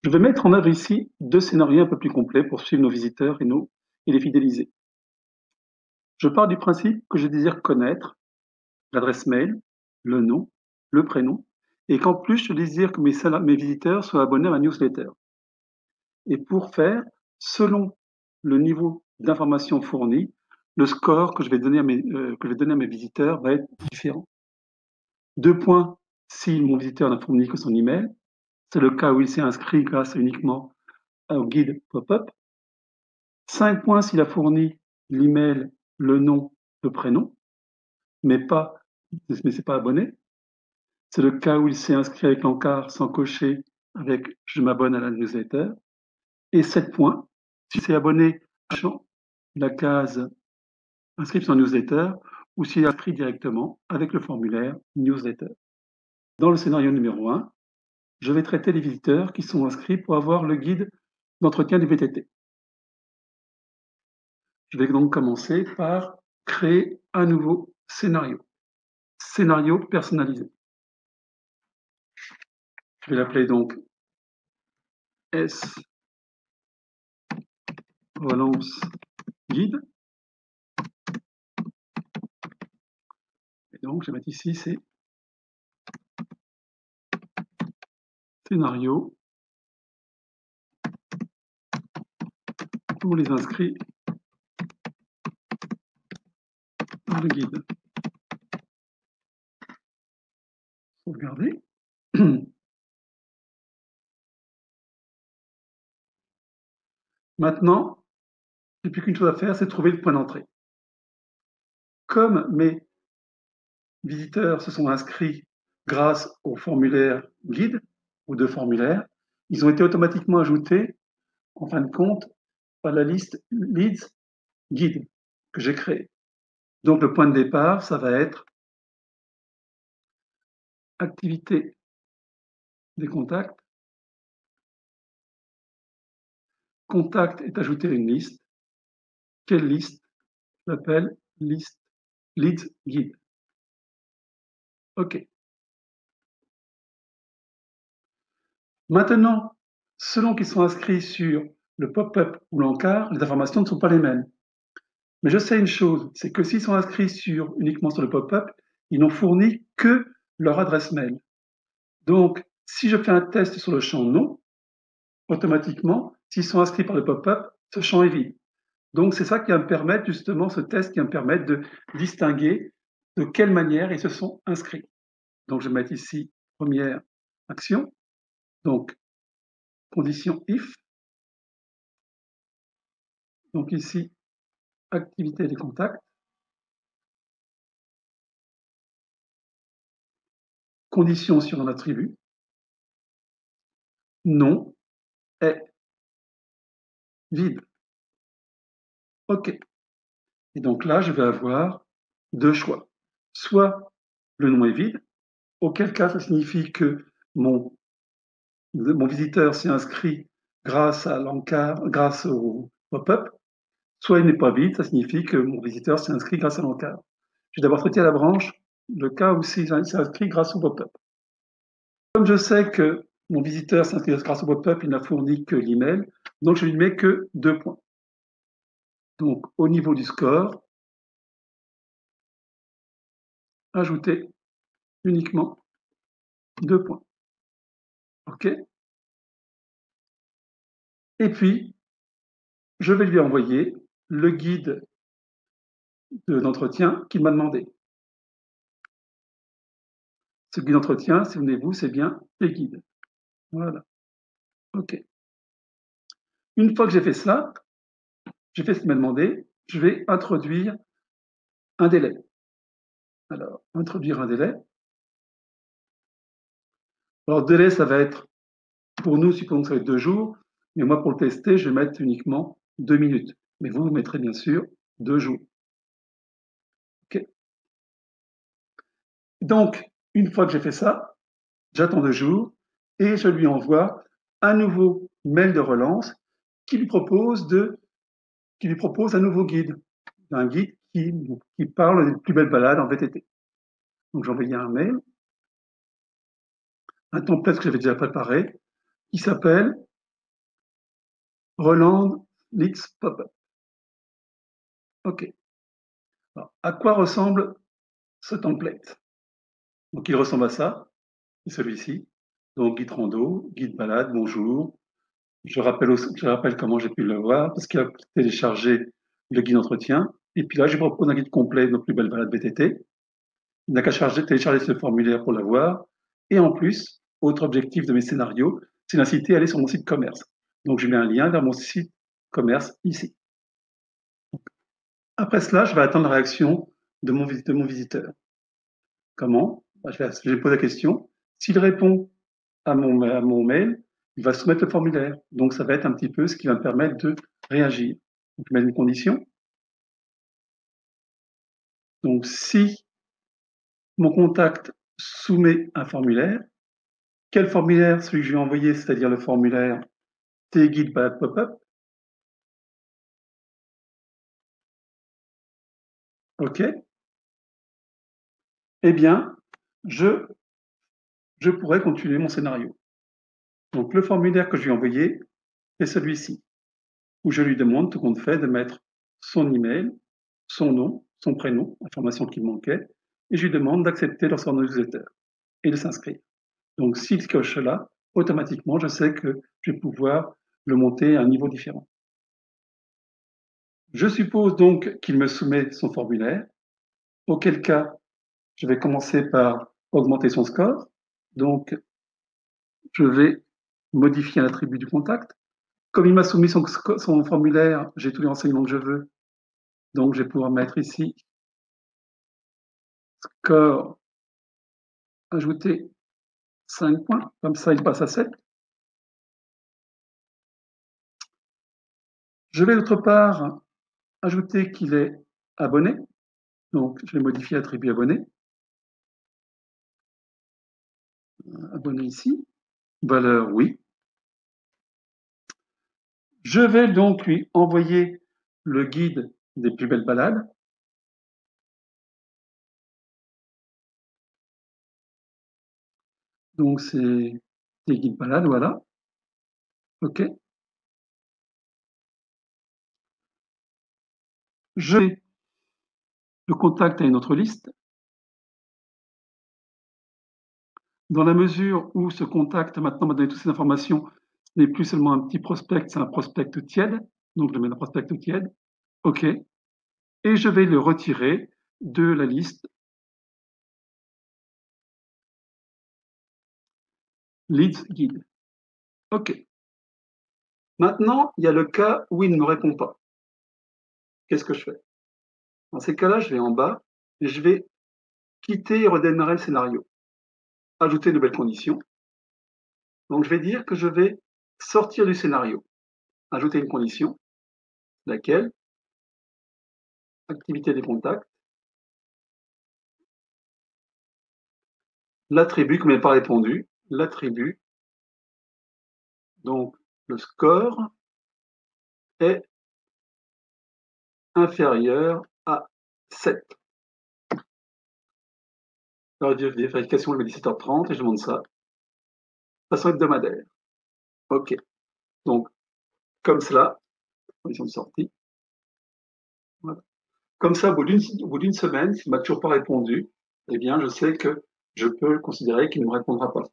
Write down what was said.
Je vais mettre en œuvre ici deux scénarios un peu plus complets pour suivre nos visiteurs et les fidéliser. Je pars du principe que je désire connaître l'adresse mail, le nom, le prénom, et qu'en plus je désire que mes visiteurs soient abonnés à ma newsletter. Et pour faire, selon le niveau d'information fourni, le score que je vais donner à mes visiteurs va être différent. 2 points si mon visiteur n'a fourni que son email. C'est le cas où il s'est inscrit grâce uniquement au guide pop-up. 5 points s'il a fourni l'email, le nom, le prénom, mais c'est pas abonné. C'est le cas où il s'est inscrit avec l'encart sans cocher avec je m'abonne à la newsletter. Et 7 points s'il s'est abonné cochant la case inscription newsletter ou s'il est inscrit directement avec le formulaire newsletter. Dans le scénario numéro 1, je vais traiter les visiteurs qui sont inscrits pour avoir le guide d'entretien du VTT. Je vais donc commencer par créer un nouveau scénario. Scénario personnalisé. Je vais l'appeler donc S relance guide. Et donc, je vais mettre ici, c'est scénario pour les inscrits dans le guide. Sauvegarder. Maintenant, il n'y a plus qu'une chose à faire, c'est trouver le point d'entrée. Comme mes visiteurs se sont inscrits grâce au formulaire guide ou de formulaires, ils ont été automatiquement ajoutés, en fin de compte, à la liste leads guide que j'ai créée. Donc le point de départ, ça va être activité des contacts. Contact est ajouté à une liste. Quelle liste? Je l'appelle liste leads guide. OK. Maintenant, selon qu'ils sont inscrits sur le pop-up ou l'encart, les informations ne sont pas les mêmes. Mais je sais une chose, c'est que s'ils sont inscrits uniquement sur le pop-up, ils n'ont fourni que leur adresse mail. Donc, si je fais un test sur le champ nom, automatiquement, s'ils sont inscrits par le pop-up, ce champ est vide. Donc, c'est ça qui va me permettre, justement, ce test qui va me permettre de distinguer de quelle manière ils se sont inscrits. Donc, je vais mettre ici première action. Donc, condition if. Donc, ici, activité des contacts. Condition sur un attribut. Nom est vide. OK. Et donc là, je vais avoir deux choix. Soit le nom est vide, auquel cas ça signifie que mon visiteur s'est inscrit grâce à l'encart, grâce au pop-up, soit il n'est pas vide, ça signifie que mon visiteur s'est inscrit grâce à l'encart. Je vais d'abord traiter à la branche le cas où s'est inscrit grâce au pop-up. Comme je sais que mon visiteur s'est inscrit grâce au pop-up, il n'a fourni que l'email, donc je lui mets que 2 points. Donc au niveau du score, ajouter uniquement 2 points. OK. Et puis, je vais lui envoyer le guide d'entretien qu'il m'a demandé. Ce guide d'entretien, souvenez-vous, c'est bien les guides. Voilà. OK. Une fois que j'ai fait cela, j'ai fait ce qu'il m'a demandé, je vais introduire un délai. Alors, introduire un délai. Alors, délai, ça va être, pour nous, supposons que ça va être 2 jours, mais moi, pour le tester, je vais mettre uniquement 2 minutes. Mais vous mettrez bien sûr 2 jours. OK. Donc, une fois que j'ai fait ça, j'attends 2 jours et je lui envoie un nouveau mail de relance qui lui propose un nouveau guide, un guide qui parle des plus belles balades en VTT. Donc j'ai envoyé un template que j'avais déjà préparé, qui s'appelle Roland Leads Pop-up. OK. Alors, à quoi ressemble ce template? Donc, il ressemble à ça, c'est celui-ci. Donc, guide rando, guide balade, bonjour. Je rappelle comment j'ai pu le voir, parce qu'il a téléchargé le guide entretien. Et puis là, je propose un guide complet de nos plus belles balades VTT. Il n'a qu'à télécharger ce formulaire pour l'avoir. Et en plus, autre objectif de mes scénarios, c'est d'inciter à aller sur mon site commerce. Donc, je mets un lien vers mon site commerce ici. Après cela, je vais attendre la réaction de mon visiteur. Comment? Je vais poser la question. S'il répond à mon mail, il va soumettre le formulaire. Donc, ça va être un petit peu ce qui va me permettre de réagir. Donc, je mets une condition. Donc, si mon contact soumet un formulaire, quel formulaire? Celui que je lui ai envoyé, c'est-à-dire le formulaire T-Guide Balade Pop-up. OK. Eh bien, je pourrais continuer mon scénario. Donc, le formulaire que je lui ai envoyé est celui-ci, où je lui demande, tout compte fait, de mettre son email, son nom, son prénom, information qui manquait, et je lui demande d'accepter leur newsletter et de s'inscrire. Donc, s'il coche là, automatiquement, je sais que je vais pouvoir le monter à un niveau différent. Je suppose donc qu'il me soumet son formulaire, auquel cas, je vais commencer par augmenter son score. Donc, je vais modifier un attribut du contact. Comme il m'a soumis son formulaire, j'ai tous les renseignements que je veux. Donc, je vais pouvoir mettre ici score, ajouter 5 points. Comme ça, il passe à 7. Je vais d'autre part ajouter qu'il est abonné. Donc, je vais modifier l'attribut abonné. Abonné ici. Valeur, oui. Je vais donc lui envoyer le guide des plus belles balades. Donc, c'est des guides balades, voilà. OK. Je vais le contact à une autre liste. Dans la mesure où ce contact maintenant m'a donné toutes ces informations, ce n'est plus seulement un petit prospect, c'est un prospect tiède. Donc, je le mets dans prospect tiède. OK. Et je vais le retirer de la liste Leads Guide. OK. Maintenant, il y a le cas où il ne me répond pas. Qu'est-ce que je fais? Dans ces cas-là, je vais en bas et je vais quitter et redémarrer le scénario. Ajouter de nouvelles conditions. Donc, je vais dire que je vais sortir du scénario. Ajouter une condition, laquelle? Activité des contacts. L'attribut, comme il n'a pas répondu, l'attribut, donc le score, est inférieur à 7. Alors, de vérification, le 17h30 et je demande ça. De façon hebdomadaire. OK. Donc, comme cela, condition de sortie. Voilà. Comme ça, au bout d'une semaine, s'il ne m'a toujours pas répondu, eh bien, je sais que je peux considérer qu'il ne me répondra pas.